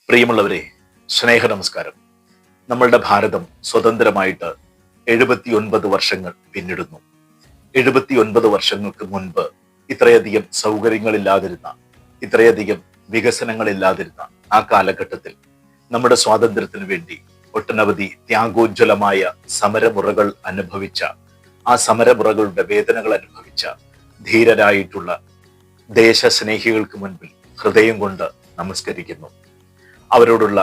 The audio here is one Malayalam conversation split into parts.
പ്രിയമുള്ളവരെ, സ്നേഹ നമസ്കാരം. നമ്മളുടെ ഭാരതം സ്വതന്ത്രമായിട്ട് 79 വർഷങ്ങൾ പിന്നിടുന്നു. 79 വർഷങ്ങൾക്ക് മുൻപ് ഇത്രയധികം സൗകര്യങ്ങളില്ലാതിരുന്ന, ഇത്രയധികം വികസനങ്ങളില്ലാതിരുന്ന ആ കാലഘട്ടത്തിൽ നമ്മുടെ സ്വാതന്ത്ര്യത്തിന് വേണ്ടി ഒട്ടനവധി ത്യാഗോജ്വലമായ സമരമുറകൾ അനുഭവിച്ച, ആ സമരമുറകളുടെ വേദനകൾ അനുഭവിച്ച ധീരരായിട്ടുള്ള ദേശസ്നേഹികൾക്ക് മുൻപിൽ ഹൃദയം കൊണ്ട് നമസ്കരിക്കുന്നു. അവരോടുള്ള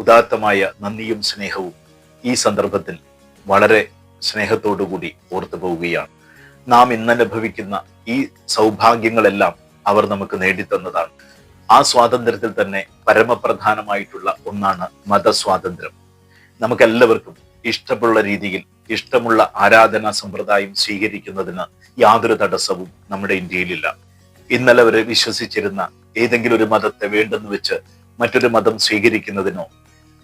ഉദാത്തമായ നന്ദിയും സ്നേഹവും ഈ സന്ദർഭത്തിൽ വളരെ സ്നേഹത്തോടുകൂടി ഓർത്തു പോവുകയാണ്. നാം ഇന്നനുഭവിക്കുന്ന ഈ സൗഭാഗ്യങ്ങളെല്ലാം അവർ നമുക്ക് നേടിത്തന്നതാണ്. ആ സ്വാതന്ത്ര്യത്തിൽ തന്നെ പരമപ്രധാനമായിട്ടുള്ള ഒന്നാണ് മതസ്വാതന്ത്ര്യം. നമുക്കെല്ലാവർക്കും ഇഷ്ടമുള്ള രീതിയിൽ ഇഷ്ടമുള്ള ആരാധനാ സമ്പ്രദായം സ്വീകരിക്കുന്നതിന് യാതൊരു തടസ്സവും നമ്മുടെ ഇന്ത്യയിലില്ല. ഇന്നലെ വരെ വിശ്വസിച്ചിരുന്ന ഏതെങ്കിലും ഒരു മതത്തെ വേണ്ടെന്ന് വെച്ച് മറ്റൊരു മതം സ്വീകരിക്കുന്നതിനോ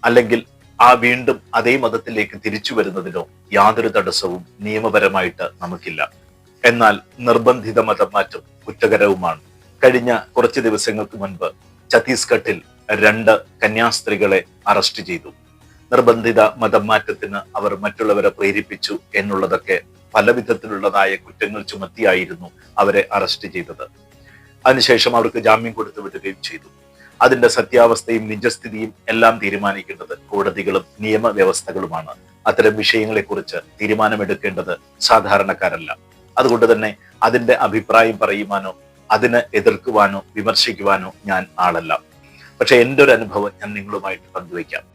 അല്ലെങ്കിൽ ആ വീണ്ടും അതേ മതത്തിലേക്ക് തിരിച്ചു വരുന്നതിനോ യാതൊരു തടസ്സവും നിയമപരമായിട്ട് നമുക്കില്ല. എന്നാൽ നിർബന്ധിത മതം മാറ്റം കുറ്റകരവുമാണ്. കഴിഞ്ഞ കുറച്ച് ദിവസങ്ങൾക്ക് മുൻപ് ഛത്തീസ്ഗഡിൽ 2 കന്യാസ്ത്രീകളെ അറസ്റ്റ് ചെയ്തു. നിർബന്ധിത മതം മാറ്റത്തിന് അവർ മറ്റുള്ളവരെ പ്രേരിപ്പിച്ചു എന്നുള്ളതൊക്കെ പല വിധത്തിലുള്ളതായ കുറ്റങ്ങൾ ചുമത്തിയായിരുന്നു അവരെ അറസ്റ്റ് ചെയ്തത്. അതിനുശേഷം അവർക്ക് ജാമ്യം കൊടുത്തു വിടുകയും ചെയ്തു. അതിന്റെ സത്യാവസ്ഥയും നിജസ്ഥിതിയും എല്ലാം തീരുമാനിക്കേണ്ടത് കോടതികളും നിയമവ്യവസ്ഥകളുമാണ്. അത്തരം വിഷയങ്ങളെക്കുറിച്ച് തീരുമാനമെടുക്കേണ്ടത് സാധാരണക്കാരല്ല. അതുകൊണ്ട് തന്നെ അതിന്റെ അഭിപ്രായം പറയുവാനോ അതിനെ എതിർക്കുവാനോ വിമർശിക്കുവാനോ ഞാൻ ആളല്ല. പക്ഷെ എൻ്റെ ഒരു അനുഭവം ഞാൻ നിങ്ങളുമായിട്ട് പങ്കുവയ്ക്കാം.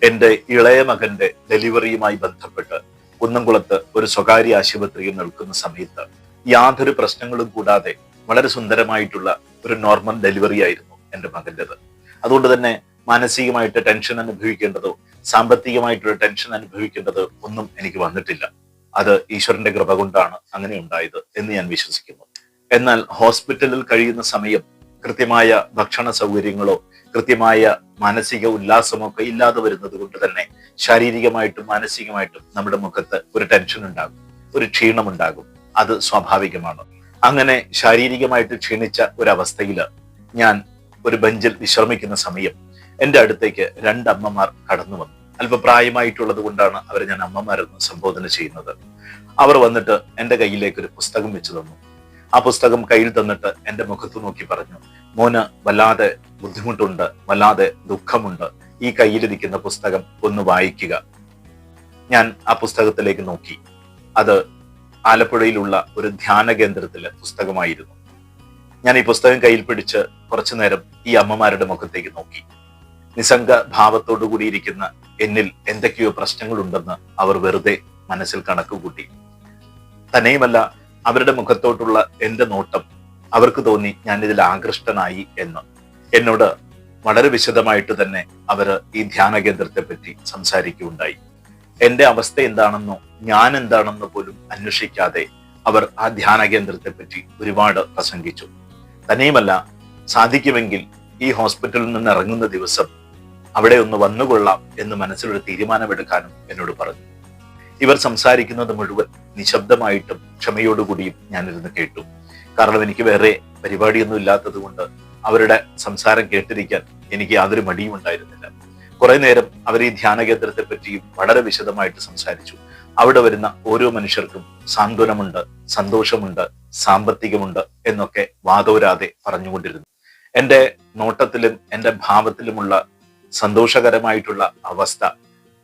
എൻ്റെ ഇളയ മകന്റെ ഡെലിവറിയുമായി ബന്ധപ്പെട്ട് കുന്നംകുളത്ത് ഒരു സ്വകാര്യ ആശുപത്രിയിൽ നിൽക്കുന്ന സമയത്ത് യാതൊരു പ്രശ്നങ്ങളും കൂടാതെ വളരെ സുന്ദരമായിട്ടുള്ള ഒരു നോർമൽ ഡെലിവറി ആയിരുന്നു എൻ്റെ മകൻ്റെത്. അതുകൊണ്ട് തന്നെ മാനസികമായിട്ട് ടെൻഷൻ അനുഭവിക്കേണ്ടതോ സാമ്പത്തികമായിട്ടുള്ള ടെൻഷൻ അനുഭവിക്കേണ്ടതോ ഒന്നും എനിക്ക് വന്നിട്ടില്ല. അത് ഈശ്വരന്റെ കൃപ കൊണ്ടാണ് അങ്ങനെ ഉണ്ടായത് എന്ന് ഞാൻ വിശ്വസിക്കുന്നു. എന്നാൽ ഹോസ്പിറ്റലിൽ കഴിയുന്ന സമയം കൃത്യമായ ഭക്ഷണ സൗകര്യങ്ങളോ കൃത്യമായ മാനസിക ഉല്ലാസമോ ഒക്കെ ഇല്ലാതെ വരുന്നത് കൊണ്ട് തന്നെ ശാരീരികമായിട്ടും മാനസികമായിട്ടും നമ്മുടെ മുഖത്ത് ഒരു ടെൻഷൻ ഉണ്ടാകും, ഒരു ക്ഷീണമുണ്ടാകും. അത് സ്വാഭാവികമാണ്. അങ്ങനെ ശാരീരികമായിട്ട് ക്ഷീണിച്ച ഒരവസ്ഥയിൽ ഞാൻ ഒരു ബെഞ്ചിൽ വിശ്രമിക്കുന്ന സമയം എൻ്റെ അടുത്തേക്ക് 2 അമ്മമാർ കടന്നു വന്നു. അല്പപ്രായമായിട്ടുള്ളത് കൊണ്ടാണ് അവരെ ഞാൻ അമ്മമാരെന്ന് സംബോധന ചെയ്യുന്നത്. അവർ വന്നിട്ട് എൻ്റെ കയ്യിലേക്ക് ഒരു പുസ്തകം വെച്ച് തന്നു. ആ പുസ്തകം കയ്യിൽ തന്നിട്ട് എൻ്റെ മുഖത്ത് നോക്കി പറഞ്ഞു, മോന് വല്ലാതെ ബുദ്ധിമുട്ടുണ്ട്, വല്ലാതെ ദുഃഖമുണ്ട്, ഈ കയ്യിലിരിക്കുന്ന പുസ്തകം ഒന്ന് വായിക്കുക. ഞാൻ ആ പുസ്തകത്തിലേക്ക് നോക്കി. അത് ആലപ്പുഴയിലുള്ള ഒരു ധ്യാന കേന്ദ്രത്തിലെ പുസ്തകമായിരുന്നു. ഞാൻ ഈ പുസ്തകം കയ്യിൽ പിടിച്ച് കുറച്ചു നേരം ഈ അമ്മമാരുടെ മുഖത്തേക്ക് നോക്കി. നിസ്സംഗ ഭാവത്തോടു കൂടിയിരിക്കുന്ന എന്നിൽ എന്തൊക്കെയോ പ്രശ്നങ്ങളുണ്ടെന്ന് അവർ വെറുതെ മനസ്സിൽ കണക്കുകൂട്ടി. തന്നെയുമല്ല, അവരുടെ മുഖത്തോട്ടുള്ള എൻ്റെ നോട്ടം അവർക്ക് തോന്നി ഞാൻ ഇതിൽ ആകൃഷ്ടനായി എന്ന്. എന്നോട് വളരെ വിശദമായിട്ട് തന്നെ അവർ ഈ ധ്യാന കേന്ദ്രത്തെ പറ്റി സംസാരിക്കുകയുണ്ടായി. എൻ്റെ അവസ്ഥ എന്താണെന്നോ ഞാൻ എന്താണെന്നോ പോലും അന്വേഷിക്കാതെ അവർ ആ ധ്യാന കേന്ദ്രത്തെ പറ്റി ഒരുപാട് പ്രസംഗിച്ചു. തന്നെയുമല്ല, സാധിക്കുമെങ്കിൽ ഈ ഹോസ്പിറ്റലിൽ നിന്ന് ഇറങ്ങുന്ന ദിവസം അവിടെ ഒന്ന് വന്നുകൊള്ളാം എന്ന് മനസ്സിലൊരു തീരുമാനമെടുക്കാനും എന്നോട് പറഞ്ഞു. ഇവർ സംസാരിക്കുന്നത് മുഴുവൻ നിശബ്ദമായിട്ടും ക്ഷമയോടുകൂടിയും ഞാനിരുന്ന് കേട്ടു. കാരണം എനിക്ക് വേറെ പരിപാടിയൊന്നും ഇല്ലാത്തത് കൊണ്ട് അവരുടെ സംസാരം കേട്ടിരിക്കാൻ എനിക്ക് യാതൊരു മടിയും ഉണ്ടായിരുന്നില്ല. കുറെ നേരം അവർ ഈ ധ്യാന കേന്ദ്രത്തെ പറ്റിയും വളരെ വിശദമായിട്ട് സംസാരിച്ചു. അവിടെ വരുന്ന ഓരോ മനുഷ്യർക്കും സാന്ത്വനമുണ്ട്, സന്തോഷമുണ്ട്, സാമ്പത്തികമുണ്ട് എന്നൊക്കെ വാതോരാതെ പറഞ്ഞുകൊണ്ടിരുന്നു. എൻ്റെ നോട്ടത്തിലും എൻ്റെ ഭാവത്തിലുമുള്ള സന്തോഷകരമായിട്ടുള്ള അവസ്ഥ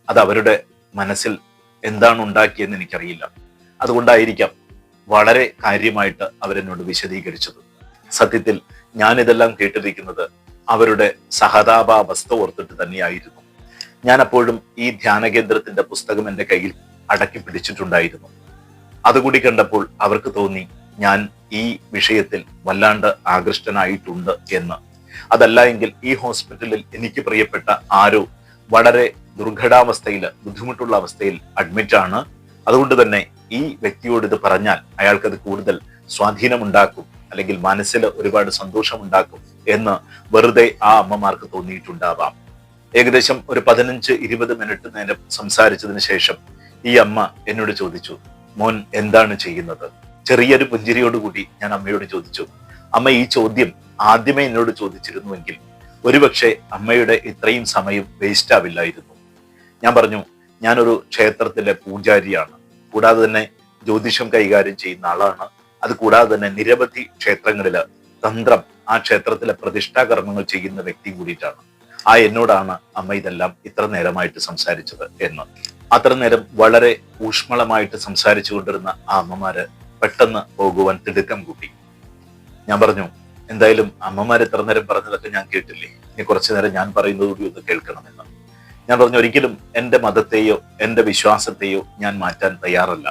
അത് അവരുടെ മനസ്സിൽ എന്താണ് ഉണ്ടാക്കിയെന്ന് എനിക്കറിയില്ല. അതുകൊണ്ടായിരിക്കാം വളരെ കാര്യമായിട്ട് അവരെന്നോട് വിശദീകരിച്ചത്. സത്യത്തിൽ ഞാനിതെല്ലാം കേട്ടിരിക്കുന്നത് അവരുടെ സഹതാപാവസ്ഥ ഓർത്തിട്ട് തന്നെയായിരുന്നു. ഞാൻ അപ്പോഴും ഈ ധ്യാന കേന്ദ്രത്തിന്റെ പുസ്തകം എൻ്റെ കയ്യിൽ അടക്കി പിടിച്ചിട്ടുണ്ടായിരുന്നു. അതുകൂടി കണ്ടപ്പോൾ അവർക്ക് തോന്നി ഞാൻ ഈ വിഷയത്തിൽ വല്ലാണ്ട് ആകൃഷ്ടനായിട്ടുണ്ട് എന്ന്. അതല്ല എങ്കിൽ ഈ ഹോസ്പിറ്റലിൽ എനിക്ക് പ്രിയപ്പെട്ട ആരോ വളരെ ദുർഘടാവസ്ഥയിൽ, ബുദ്ധിമുട്ടുള്ള അവസ്ഥയിൽ അഡ്മിറ്റാണ്. അതുകൊണ്ട് തന്നെ ഈ വ്യക്തിയോട് ഇത് പറഞ്ഞാൽ അയാൾക്കത് കൂടുതൽ സ്വാധീനമുണ്ടാക്കും, അല്ലെങ്കിൽ മനസ്സിൽ ഒരുപാട് സന്തോഷമുണ്ടാക്കും എന്ന് വെറുതെ ആ അമ്മമാർക്ക് തോന്നിയിട്ടുണ്ടാവാം. ഏകദേശം ഒരു 15-20 മിനിറ്റ് നേരം സംസാരിച്ചതിന് ശേഷം ഈ അമ്മ എന്നോട് ചോദിച്ചു, മോൻ എന്താണ് ചെയ്യുന്നത്? ചെറിയൊരു പുഞ്ചിരിയോടുകൂടി ഞാൻ അമ്മയോട് ചോദിച്ചു, അമ്മ ഈ ചോദ്യം ആദ്യമേ എന്നോട് ചോദിച്ചിരുന്നുവെങ്കിൽ ഒരുപക്ഷെ അമ്മയുടെ ഇത്രയും സമയം വേസ്റ്റ് ആവില്ലായിരുന്നു. ഞാൻ പറഞ്ഞു, ഞാനൊരു ക്ഷേത്രത്തിലെ പൂജാരിയാണ്, കൂടാതെ തന്നെ ജ്യോതിഷം കൈകാര്യം ചെയ്യുന്ന ആളാണ്. അത് കൂടാതെ തന്നെ നിരവധി ക്ഷേത്രങ്ങളില് തന്ത്രം, ആ ക്ഷേത്രത്തിലെ പ്രതിഷ്ഠാകർമ്മങ്ങൾ ചെയ്യുന്ന വ്യക്തി കൂടിയിട്ടാണ്. എന്നോടാണ് അമ്മ ഇതെല്ലാം ഇത്ര നേരമായിട്ട് സംസാരിച്ചത് എന്ന്. അത്ര നേരം വളരെ ഊഷ്മളമായിട്ട് സംസാരിച്ചു കൊണ്ടിരുന്ന ആ അമ്മമാര് പെട്ടെന്ന് പോകുവാൻ തിടുക്കം കൂട്ടി. ഞാൻ പറഞ്ഞു, എന്തായാലും അമ്മമാർ ഇത്ര നേരം പറഞ്ഞതൊക്കെ ഞാൻ കേട്ടില്ലേ, ഇനി കുറച്ചു നേരം ഞാൻ പറയുന്നത് കൂടി ഒന്ന് കേൾക്കണമെന്ന്. ഞാൻ പറഞ്ഞു, ഒരിക്കലും എന്റെ മതത്തെയോ എന്റെ വിശ്വാസത്തെയോ ഞാൻ മാറ്റാൻ തയ്യാറല്ല.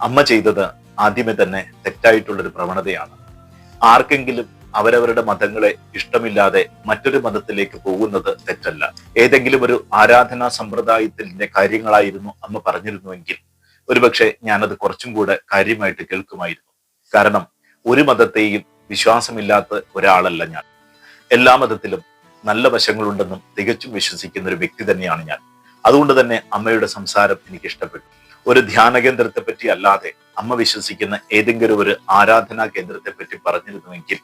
അമ്മ ചെയ്തത് ആദ്യമേ തന്നെ തെറ്റായിട്ടുള്ളൊരു പ്രവണതയാണ്. ആർക്കെങ്കിലും അവരവരുടെ മതങ്ങളെ ഇഷ്ടമില്ലാതെ മറ്റൊരു മതത്തിലേക്ക് പോകുന്നത് തെറ്റല്ല. ഏതെങ്കിലും ഒരു ആരാധനാ സമ്പ്രദായത്തിന്റെ കാര്യങ്ങളായിരുന്നു അമ്മ പറഞ്ഞിരുന്നുവെങ്കിൽ ഒരുപക്ഷെ ഞാനത് കുറച്ചും കൂടെ കാര്യമായിട്ട് കേൾക്കുമായിരുന്നു. കാരണം ഒരു മതത്തെയും വിശ്വാസമില്ലാത്ത ഒരാളല്ല ഞാൻ. എല്ലാ മതത്തിലും നല്ല വശങ്ങളുണ്ടെന്നും തികച്ചും വിശ്വസിക്കുന്ന ഒരു വ്യക്തി തന്നെയാണ് ഞാൻ. അതുകൊണ്ട് തന്നെ അമ്മയുടെ സംസാരം എനിക്ക് ഇഷ്ടപ്പെട്ടു. ഒരു ധ്യാന കേന്ദ്രത്തെ പറ്റി അല്ലാതെ അമ്മ വിശ്വസിക്കുന്ന ഏതെങ്കിലും ഒരു ആരാധനാ കേന്ദ്രത്തെ പറ്റി പറഞ്ഞിരുന്നുവെങ്കിൽ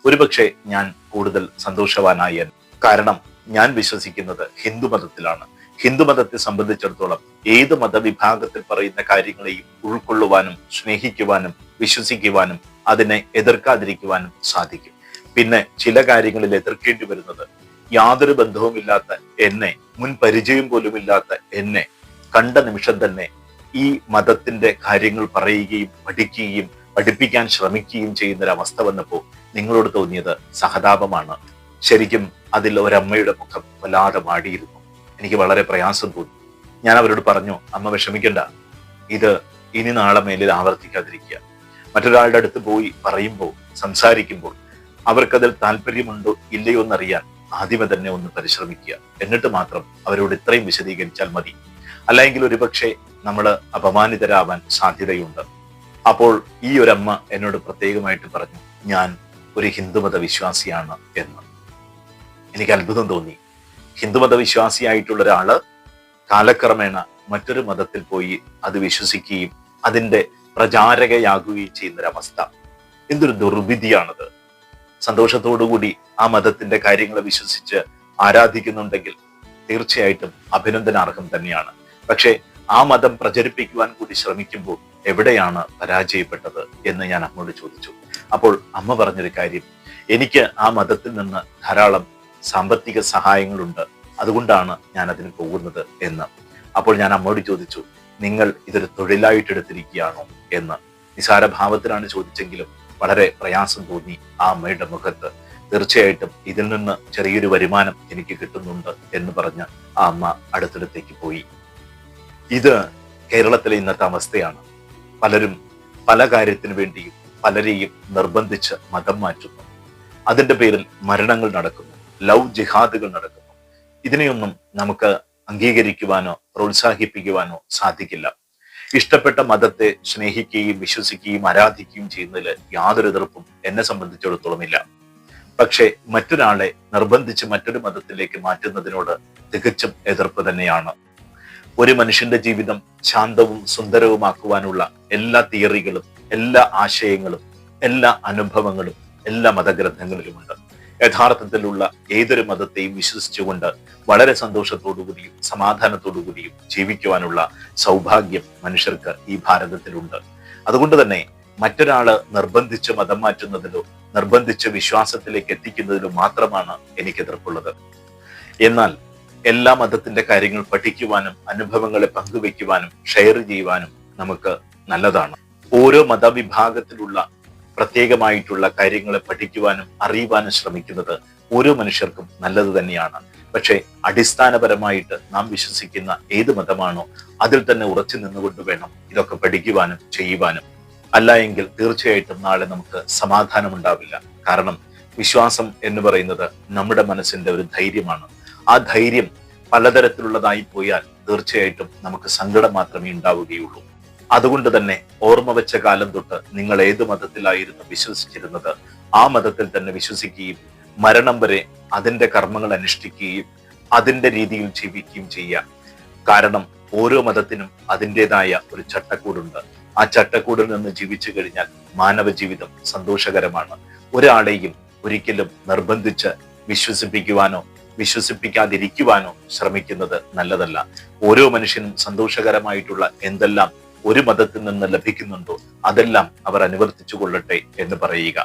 ഒരുപക്ഷെ ഞാൻ കൂടുതൽ സന്തോഷവാനായ. കാരണം ഞാൻ വിശ്വസിക്കുന്നത് ഹിന്ദു മതത്തിലാണ്. ഹിന്ദു മതത്തെ സംബന്ധിച്ചിടത്തോളം ഏത് മതവിഭാഗത്തിൽ പറയുന്ന കാര്യങ്ങളെയും ഉൾക്കൊള്ളുവാനും സ്നേഹിക്കുവാനും വിശ്വസിക്കുവാനും അതിനെ എതിർക്കാതിരിക്കുവാനും സാധിക്കും. പിന്നെ ചില കാര്യങ്ങളിൽ എതിർക്കേണ്ടി വരുന്നത് യാതൊരു ബന്ധവുമില്ലാത്ത എന്നെ, മുൻ പരിചയം പോലുമില്ലാത്ത എന്നെ കണ്ട നിമിഷം തന്നെ ഈ മതത്തിന്റെ കാര്യങ്ങൾ പറയുകയും പഠിക്കുകയും പഠിപ്പിക്കാൻ ശ്രമിക്കുകയും ചെയ്യുന്ന ഒരു അവസ്ഥ വന്നപ്പോൾ നിങ്ങളോട് തോന്നിയത് സഹതാപമാണ്. ശരിക്കും അതിൽ ഒരമ്മയുടെ മുഖം വല്ലാതെ മാടിയിരുന്നു. എനിക്ക് വളരെ പ്രയാസം തോന്നി. ഞാൻ അവരോട് പറഞ്ഞു, അമ്മ വിഷമിക്കണ്ട, ഇത് ഇനി നാളെ മേലിൽ ആവർത്തിക്കാതിരിക്കുക. മറ്റൊരാളുടെ അടുത്ത് പോയി പറയുമ്പോൾ, സംസാരിക്കുമ്പോൾ അവർക്കതിൽ താല്പര്യമുണ്ടോ ഇല്ലയോ എന്നറിയാൻ ആദ്യമേ തന്നെ ഒന്ന് പരിശ്രമിക്കുക. എന്നിട്ട് മാത്രം അവരോട് ഇത്രയും വിശദീകരിച്ചാൽ മതി. അല്ലെങ്കിൽ ഒരുപക്ഷെ നമ്മൾ അപമാനിതരാവാൻ സാധ്യതയുണ്ട്. അപ്പോൾ ഈ ഒരമ്മ എന്നോട് പ്രത്യേകമായിട്ട് പറഞ്ഞു, ഞാൻ ഒരു ഹിന്ദുമത വിശ്വാസിയാണ് എന്ന്. എനിക്ക് അത്ഭുതം തോന്നി. ഹിന്ദുമത വിശ്വാസിയായിട്ടുള്ള ഒരാള് കാലക്രമേണ മറ്റൊരു മതത്തിൽ പോയി അത് വിശ്വസിക്കുകയും അതിന്റെ പ്രചാരകയാകുകയും ചെയ്യുന്നൊരവസ്ഥ. എന്തൊരു ദുർവിധിയാണത്. സന്തോഷത്തോടുകൂടി ആ മതത്തിന്റെ കാര്യങ്ങളെ വിശ്വസിച്ച് ആരാധിക്കുന്നുണ്ടെങ്കിൽ തീർച്ചയായിട്ടും അഭിനന്ദനാർഹം തന്നെയാണ്. പക്ഷെ ആ മതം പ്രചരിപ്പിക്കുവാൻ കൂടി ശ്രമിക്കുമ്പോൾ എവിടെയാണ് പരാജയപ്പെട്ടത് എന്ന് ഞാൻ അമ്മയോട് ചോദിച്ചു. അപ്പോൾ അമ്മ പറഞ്ഞൊരു കാര്യം, എനിക്ക് ആ മതത്തിൽ നിന്ന് ധാരാളം സാമ്പത്തിക സഹായങ്ങളുണ്ട്, അതുകൊണ്ടാണ് ഞാൻ അതിന് പോകുന്നത് എന്ന്. അപ്പോൾ ഞാൻ അമ്മയോട് ചോദിച്ചു, നിങ്ങൾ ഇതൊരു തൊഴിലായിട്ട് എടുത്തിരിക്കുകയാണോ എന്ന്. നിസാരഭാവത്തിലാണ് ചോദിച്ചെങ്കിലും വളരെ പ്രയാസം തോന്നി ആ അമ്മയുടെ മുഖത്ത്. തീർച്ചയായിട്ടും ഇതിൽ നിന്ന് ചെറിയൊരു വരുമാനം എനിക്ക് കിട്ടുന്നുണ്ട് എന്ന് പറഞ്ഞ് ആ അമ്മ അടുത്തടുത്തേക്ക് പോയി. ഇത് കേരളത്തിലെ ഇന്നത്തെ അവസ്ഥയാണ്. പലരും പല കാര്യത്തിന് വേണ്ടിയും പലരെയും നിർബന്ധിച്ച് മതം മാറ്റുന്നു. അതിന്റെ പേരിൽ മരണങ്ങൾ നടക്കുന്നു, ലവ് ജിഹാദുകൾ നടക്കുന്നു. ഇതിനെയൊന്നും നമുക്ക് അംഗീകരിക്കുവാനോ പ്രോത്സാഹിപ്പിക്കുവാനോ സാധിക്കില്ല. ഇഷ്ടപ്പെട്ട മതത്തെ സ്നേഹിക്കുകയും വിശ്വസിക്കുകയും ആരാധിക്കുകയും ചെയ്യുന്നതിൽ യാതൊരു എതിർപ്പും എന്നെ സംബന്ധിച്ചിടത്തോളം ഇല്ല. പക്ഷെ മറ്റൊരാളെ നിർബന്ധിച്ച് മറ്റൊരു മതത്തിലേക്ക് മാറ്റുന്നതിനോട് തികച്ചും എതിർപ്പ് തന്നെയാണ്. ഒരു മനുഷ്യന്റെ ജീവിതം ശാന്തവും സുന്ദരവുമാക്കുവാനുള്ള എല്ലാ തിയറികളും എല്ലാ ആശയങ്ങളും എല്ലാ അനുഭവങ്ങളും എല്ലാ മതഗ്രന്ഥങ്ങളിലുമുണ്ട്. യഥാർത്ഥത്തിലുള്ള ഏതൊരു മതത്തെയും വിശ്വസിച്ചുകൊണ്ട് വളരെ സന്തോഷത്തോടുകൂടിയും സമാധാനത്തോടുകൂടിയും ജീവിക്കുവാനുള്ള സൗഭാഗ്യം മനുഷ്യർക്ക് ഈ ഭാരതത്തിലുണ്ട്. അതുകൊണ്ട് തന്നെ മറ്റൊരാള് നിർബന്ധിച്ച് മതം മാറ്റുന്നതിലോ നിർബന്ധിച്ച് വിശ്വാസത്തിലേക്ക് എത്തിക്കുന്നതിലോ മാത്രമാണ് എനിക്ക് എതിർപ്പുള്ളത്. എന്നാൽ എല്ലാ മതത്തിന്റെ കാര്യങ്ങൾ പഠിക്കുവാനും അനുഭവങ്ങളെ പങ്കുവെക്കുവാനും ഷെയർ ചെയ്യുവാനും നമുക്ക് നല്ലതാണ്. ഓരോ മതവിഭാഗത്തിലുള്ള പ്രത്യേകമായിട്ടുള്ള കാര്യങ്ങളെ പഠിക്കുവാനും അറിയുവാനും ശ്രമിക്കുന്നത് ഓരോ മനുഷ്യർക്കും നല്ലത് തന്നെയാണ്. പക്ഷെ അടിസ്ഥാനപരമായിട്ട് നാം വിശ്വസിക്കുന്ന ഏത് മതമാണോ അതിൽ തന്നെ ഉറച്ചു നിന്നുകൊണ്ട് വേണം ഇതൊക്കെ പഠിക്കുവാനും ചെയ്യുവാനും. അല്ല എങ്കിൽ തീർച്ചയായിട്ടും നാളെ നമുക്ക് സമാധാനം ഉണ്ടാവില്ല. കാരണം വിശ്വാസം എന്ന് പറയുന്നത് നമ്മുടെ മനസ്സിന്റെ ഒരു ധൈര്യമാണ്. ആ ധൈര്യം പലതരത്തിലുള്ളതായി പോയാൽ തീർച്ചയായിട്ടും നമുക്ക് സങ്കടം മാത്രമേ ഉണ്ടാവുകയുള്ളൂ. അതുകൊണ്ട് തന്നെ ഓർമ്മ വെച്ച കാലം തൊട്ട് നിങ്ങൾ ഏത് മതത്തിലായിരുന്നു വിശ്വസിച്ചിരുന്നത് ആ മതത്തിൽ തന്നെ വിശ്വസിക്കുകയും മരണം വരെ അതിന്റെ കർമ്മങ്ങൾ അനുഷ്ഠിക്കുകയും അതിന്റെ രീതിയിൽ ജീവിക്കുകയും ചെയ്യാം. കാരണം ഓരോ മതത്തിനും അതിൻ്റെതായ ഒരു ചട്ടക്കൂടുണ്ട്. ആ ചട്ടക്കൂടിൽ നിന്ന് ജീവിച്ചു കഴിഞ്ഞാൽ മാനവ ജീവിതം സന്തോഷകരമാണ്. ഒരാളെയും ഒരിക്കലും നിർബന്ധിച്ച് വിശ്വസിപ്പിക്കുവാനോ വിശ്വസിപ്പിക്കാതിരിക്കുവാനോ ശ്രമിക്കുന്നത് നല്ലതല്ല. ഓരോ മനുഷ്യനും സന്തോഷകരമായിട്ടുള്ള എന്തെല്ലാം ഒരു മതത്തിൽ നിന്ന് ലഭിക്കുന്നുണ്ടോ അതെല്ലാം അവർ അനുവർത്തിച്ചു കൊള്ളട്ടെ എന്ന് പറയുക.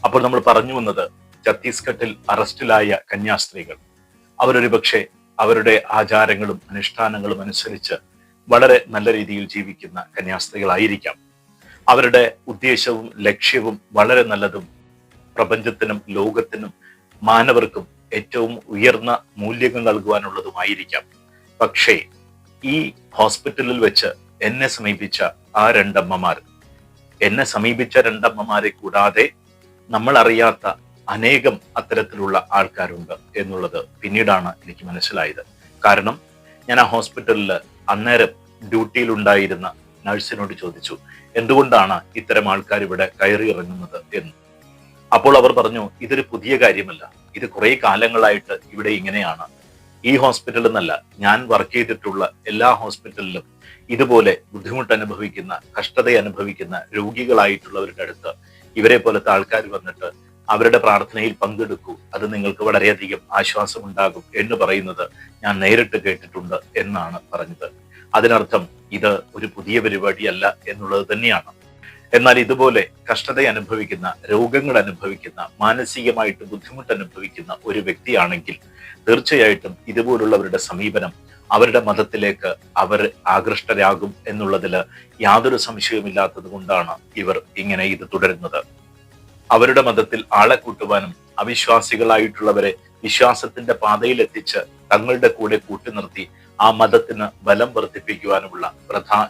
അപ്പോൾ നമ്മൾ പറഞ്ഞു വന്നത്, ഛത്തീസ്ഗഡിൽ അറസ്റ്റിലായ കന്യാസ്ത്രീകൾ അവരൊരു പക്ഷേ അവരുടെ ആചാരങ്ങളും അനുഷ്ഠാനങ്ങളും അനുസരിച്ച് വളരെ നല്ല രീതിയിൽ ജീവിക്കുന്ന കന്യാസ്ത്രീകളായിരിക്കാം. അവരുടെ ഉദ്ദേശവും ലക്ഷ്യവും വളരെ നല്ലതും പ്രപഞ്ചത്തിനും ലോകത്തിനും മാനവർക്കും ഏറ്റവും ഉയർന്ന മൂല്യങ്ങൾ നൽകുവാനുള്ളതുമായിരിക്കാം. പക്ഷേ ഈ ഹോസ്പിറ്റലിൽ വെച്ച് എന്നെ സമീപിച്ച ആ രണ്ടമ്മമാരെ കൂടാതെ നമ്മൾ അറിയാത്ത അനേകം അത്തരത്തിലുള്ള ആൾക്കാരുണ്ട് എന്നുള്ളത് പിന്നീടാണ് എനിക്ക് മനസ്സിലായത്. കാരണം ഞാൻ ആ ഹോസ്പിറ്റലിൽ അന്നേരം ഡ്യൂട്ടിയിലുണ്ടായിരുന്ന നഴ്സിനോട് ചോദിച്ചു, എന്തുകൊണ്ടാണ് ഇത്തരം ആൾക്കാർ ഇവിടെ കയറി ഇറങ്ങുന്നത് എന്ന്. അപ്പോൾ അവർ പറഞ്ഞു, ഇതൊരു പുതിയ കാര്യമല്ല, ഇത് കുറെ കാലങ്ങളായിട്ട് ഇവിടെ ഇങ്ങനെയാണ്. ഈ ഹോസ്പിറ്റലിൽ നിന്നല്ല, ഞാൻ വർക്ക് ചെയ്തിട്ടുള്ള എല്ലാ ഹോസ്പിറ്റലിലും ഇതുപോലെ ബുദ്ധിമുട്ട് അനുഭവിക്കുന്ന, കഷ്ടത അനുഭവിക്കുന്ന രോഗികളായിട്ടുള്ളവരുടെ അടുത്ത് ഇവരെ പോലത്തെ ആൾക്കാർ വന്നിട്ട് അവരുടെ പ്രാർത്ഥനയിൽ പങ്കെടുക്കൂ, അത് നിങ്ങൾക്ക് വളരെയധികം ആശ്വാസമുണ്ടാകും എന്ന് പറയുന്നത് ഞാൻ നേരിട്ട് കേട്ടിട്ടുണ്ട് എന്നാണ് പറഞ്ഞത്. അതിനർത്ഥം ഇത് ഒരു പുതിയ പരിപാടിയല്ല എന്നുള്ളത് തന്നെയാണ്. എന്നാൽ ഇതുപോലെ കഷ്ടത അനുഭവിക്കുന്ന, രോഗങ്ങൾ അനുഭവിക്കുന്ന, മാനസികമായിട്ട് ബുദ്ധിമുട്ട് അനുഭവിക്കുന്ന ഒരു വ്യക്തിയാണെങ്കിൽ തീർച്ചയായിട്ടും ഇതുപോലുള്ളവരുടെ സമീപനം അവരുടെ മതത്തിലേക്ക് അവർ ആകൃഷ്ടരാകും എന്നുള്ളതിൽ യാതൊരു സംശയവുമില്ലാത്തത് കൊണ്ടാണ് ഇവർ ഇങ്ങനെ ഇത് തുടരുന്നത്. അവരുടെ മതത്തിൽ ആളെ കൂട്ടുവാനും അവിശ്വാസികളായിട്ടുള്ളവരെ വിശ്വാസത്തിന്റെ പാതയിലെത്തിച്ച് തങ്ങളുടെ കൂടെ കൂട്ടി ആ മതത്തിന് ബലം വർദ്ധിപ്പിക്കുവാനുമുള്ള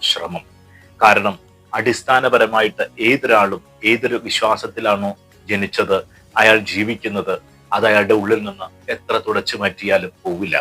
ശ്രമം. കാരണം അടിസ്ഥാനപരമായിട്ട് ഏതൊരാളും ഏതൊരു വിശ്വാസത്തിലാണോ ജനിച്ചത്, അയാൾ ജീവിക്കുന്നത്, അത് അയാളുടെ ഉള്ളിൽ നിന്ന് എത്ര തുടച്ചു മാറ്റിയാലും പോവില്ല.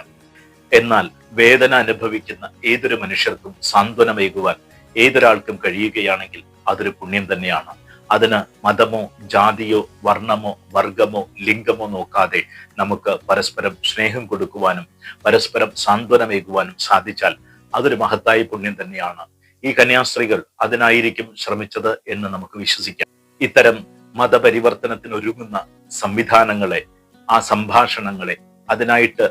എന്നാൽ വേദന അനുഭവിക്കുന്ന ഏതൊരു മനുഷ്യർക്കും സാന്ത്വനമേകുവാൻ ഏതൊരാൾക്കും കഴിയുകയാണെങ്കിൽ അതൊരു പുണ്യം തന്നെയാണ്. അതിന് മതമോ ജാതിയോ വർണ്ണമോ വർഗമോ ലിംഗമോ നോക്കാതെ നമുക്ക് പരസ്പരം സ്നേഹം കൊടുക്കുവാനും പരസ്പരം സാന്ത്വനമേകുവാനും സാധിച്ചാൽ അതൊരു മഹത്തായ പുണ്യം തന്നെയാണ്. ഈ കന്യാസ്ത്രീകൾ അതിനായിരിക്കും ശ്രമിച്ചത് എന്ന് നമുക്ക് വിശ്വസിക്കാം. ഇത്തരം മതപരിവർത്തനത്തിന് ഒരുങ്ങുന്ന സംവിധാനങ്ങളെ, ആ സംഭാഷണങ്ങളെ, അതിനായിട്ട്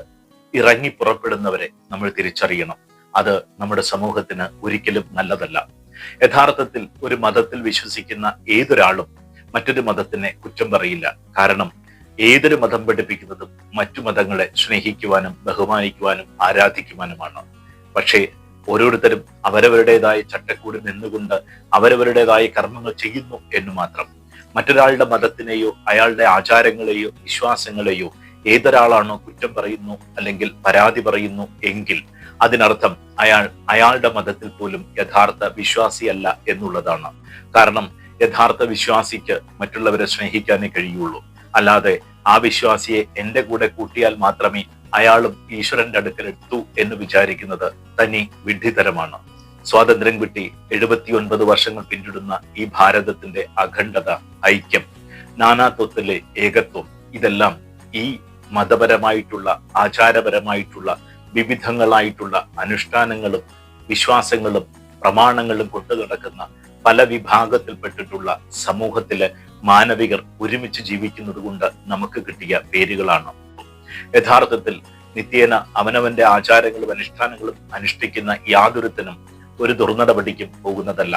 ഇറങ്ങി പുറപ്പെടുന്നവരെ നമ്മൾ തിരിച്ചറിയണം. അത് നമ്മുടെ സമൂഹത്തിന് ഒരിക്കലും നല്ലതല്ല. യഥാർത്ഥത്തിൽ ഒരു മതത്തിൽ വിശ്വസിക്കുന്ന ഏതൊരാളും മറ്റൊരു മതത്തിനെ കുറ്റം പറയില്ല. കാരണം ഏതൊരു മതം പഠിപ്പിക്കുന്നതും മറ്റു മതങ്ങളെ സ്നേഹിക്കുവാനും ബഹുമാനിക്കുവാനും ആരാധിക്കുവാനുമാണ്. പക്ഷേ ഓരോരുത്തരും അവരവരുടേതായ ചട്ടക്കൂടിൽ നിന്നുകൊണ്ട് അവരവരുടേതായ കർമ്മങ്ങൾ ചെയ്യുന്നു എന്ന് മാത്രം. മറ്റൊരാളുടെ മതത്തിനെയോ അയാളുടെ ആചാരങ്ങളെയോ വിശ്വാസങ്ങളെയോ ഏതൊരാളാണോ കുറ്റം പറയുന്നു അല്ലെങ്കിൽ പരാതി പറയുന്നു എങ്കിൽ അതിനർത്ഥം അയാളുടെ മതത്തിൽ പോലും യഥാർത്ഥ വിശ്വാസിയല്ല എന്നുള്ളതാണ്. കാരണം യഥാർത്ഥ വിശ്വാസിക്ക് മറ്റുള്ളവരെ സ്നേഹിക്കാനേ കഴിയുള്ളൂ. അല്ലാതെ ആ വിശ്വാസിയെ എന്റെ കൂടെ കൂട്ടിയാൽ മാത്രമേ അയാളും ഈശ്വരന്റെ അടുക്കൽ എത്തൂ എന്ന് വിചാരിക്കുന്നത് തനി വിഡ്ഢിതരമാണ്. സ്വാതന്ത്ര്യം കിട്ടി 79 വർഷങ്ങൾ പിന്നിടുന്ന ഈ ഭാരതത്തിന്റെ അഖണ്ഡത, ഐക്യം, നാനാത്വത്തിലെ ഏകത്വം, ഇതെല്ലാം ഈ മതപരമായിട്ടുള്ള ആചാരപരമായിട്ടുള്ള വിവിധങ്ങളായിട്ടുള്ള അനുഷ്ഠാനങ്ങളും വിശ്വാസങ്ങളും പ്രമാണങ്ങളും കൊണ്ടു നടക്കുന്ന പല വിഭാഗത്തിൽപ്പെട്ടിട്ടുള്ള സമൂഹത്തിലെ മാനവികർ ഒരുമിച്ച് ജീവിക്കുന്നത് കൊണ്ട് നമുക്ക് കിട്ടിയ പേരുകളാണ്. യഥാർത്ഥത്തിൽ നിത്യേന അവനവന്റെ ആചാരങ്ങളും അനുഷ്ഠാനങ്ങളും അനുഷ്ഠിക്കുന്ന യാതൊരുത്തനും ഒരു ദുർനടപടിക്കും പോകുന്നതല്ല.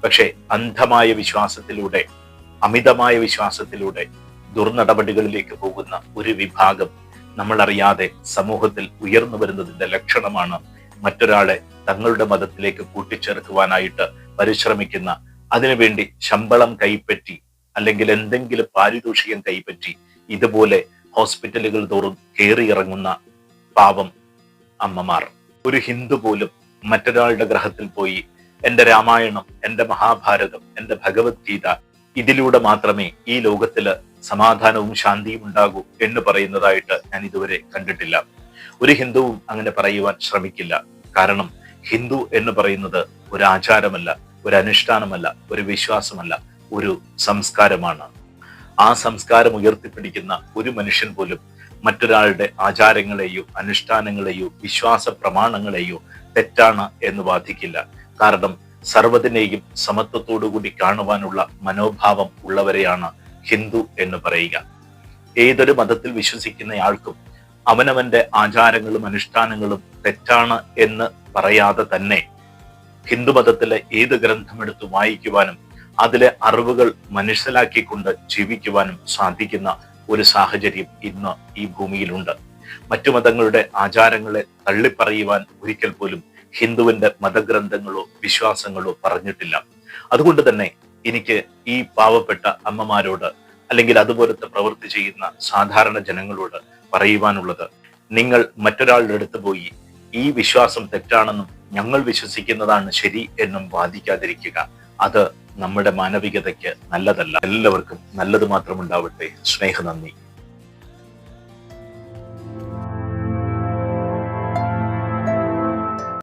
പക്ഷെ അന്ധമായ വിശ്വാസത്തിലൂടെ, അമിതമായ വിശ്വാസത്തിലൂടെ ദുർനടപടികളിലേക്ക് പോകുന്ന ഒരു വിഭാഗം നമ്മൾ അറിയാതെ സമൂഹത്തിൽ ഉയർന്നു വരുന്നതിന്റെ ലക്ഷണമാണ് മറ്റൊരാളെ തങ്ങളുടെ മതത്തിലേക്ക് കൂട്ടിച്ചേർക്കുവാനായിട്ട് പരിശ്രമിക്കുന്ന, അതിനുവേണ്ടി ശമ്പളം കൈപ്പറ്റി അല്ലെങ്കിൽ എന്തെങ്കിലും പാരിതോഷികം കൈപ്പറ്റി ഇതുപോലെ ഹോസ്പിറ്റലുകൾ തോറും കയറിയിറങ്ങുന്ന പാവം അമ്മമാർ. ഒരു ഹിന്ദു പോലും മറ്റൊരാളുടെ ഗ്രഹത്തിൽ പോയി എന്റെ രാമായണം, എന്റെ മഹാഭാരതം, എന്റെ ഭഗവത്ഗീത, ഇതിലൂടെ മാത്രമേ ഈ ലോകത്തില് സമാധാനവും ശാന്തിയും ഉണ്ടാകൂ എന്ന് പറയുന്നതായിട്ട് ഞാൻ ഇതുവരെ കണ്ടിട്ടില്ല. ഒരു ഹിന്ദുവും അങ്ങനെ പറയുവാൻ ശ്രമിക്കില്ല. കാരണം ഹിന്ദു എന്ന് പറയുന്നത് ഒരു ആചാരമല്ല, ഒരു അനുഷ്ഠാനമല്ല, ഒരു വിശ്വാസമല്ല, ഒരു സംസ്കാരമാണ്. ആ സംസ്കാരം ഉയർത്തിപ്പിടിക്കുന്ന ഒരു മനുഷ്യൻ പോലും മറ്റൊരാളുടെ ആചാരങ്ങളെയോ അനുഷ്ഠാനങ്ങളെയോ വിശ്വാസ പ്രമാണങ്ങളെയോ തെറ്റാണ് എന്ന് വാദിക്കില്ല. കാരണം സർവ്വതിനെയും സമത്വത്തോടുകൂടി കാണുവാനുള്ള മനോഭാവം ഉള്ളവരെയാണ് ഹിന്ദു എന്ന് പറയുക. ഏതൊരു മതത്തിൽ വിശ്വസിക്കുന്നയാൾക്കും അവനവന്റെ ആചാരങ്ങളും അനുഷ്ഠാനങ്ങളും തെറ്റാണ് എന്ന് പറയാതെ തന്നെ ഹിന്ദുമതത്തിലെ ഏത് ഗ്രന്ഥമെടുത്ത് വായിക്കുവാനും അതിലെ അറിവുകൾ മനസ്സിലാക്കിക്കൊണ്ട് ജീവിക്കുവാനും സാധിക്കുന്ന ഒരു സാഹചര്യം ഇന്ന് ഈ ഭൂമിയിലുണ്ട്. മറ്റു മതങ്ങളുടെ ആചാരങ്ങളെ തള്ളിപ്പറയുവാൻ ഒരിക്കൽ പോലും ഹിന്ദുവിന്റെ മതഗ്രന്ഥങ്ങളോ വിശ്വാസങ്ങളോ പറഞ്ഞിട്ടില്ല. അതുകൊണ്ട് തന്നെ എനിക്ക് ഈ പാവപ്പെട്ട അമ്മമാരോട് അല്ലെങ്കിൽ അതുപോലത്തെ പ്രവൃത്തി ചെയ്യുന്ന സാധാരണ ജനങ്ങളോട് പറയുവാനുള്ളത്, നിങ്ങൾ മറ്റൊരാളുടെ അടുത്ത് പോയി ഈ വിശ്വാസം തെറ്റാണെന്നും ഞങ്ങൾ വിശ്വസിക്കുന്നതാണ് ശരി എന്നും വാദിക്കാതിരിക്കുക. അത് നമ്മുടെ മാനവികതയ്ക്ക് നല്ലതല്ല. എല്ലാവർക്കും നല്ലത് മാത്രം ഉണ്ടാവട്ടെ. സ്നേഹ നന്ദി.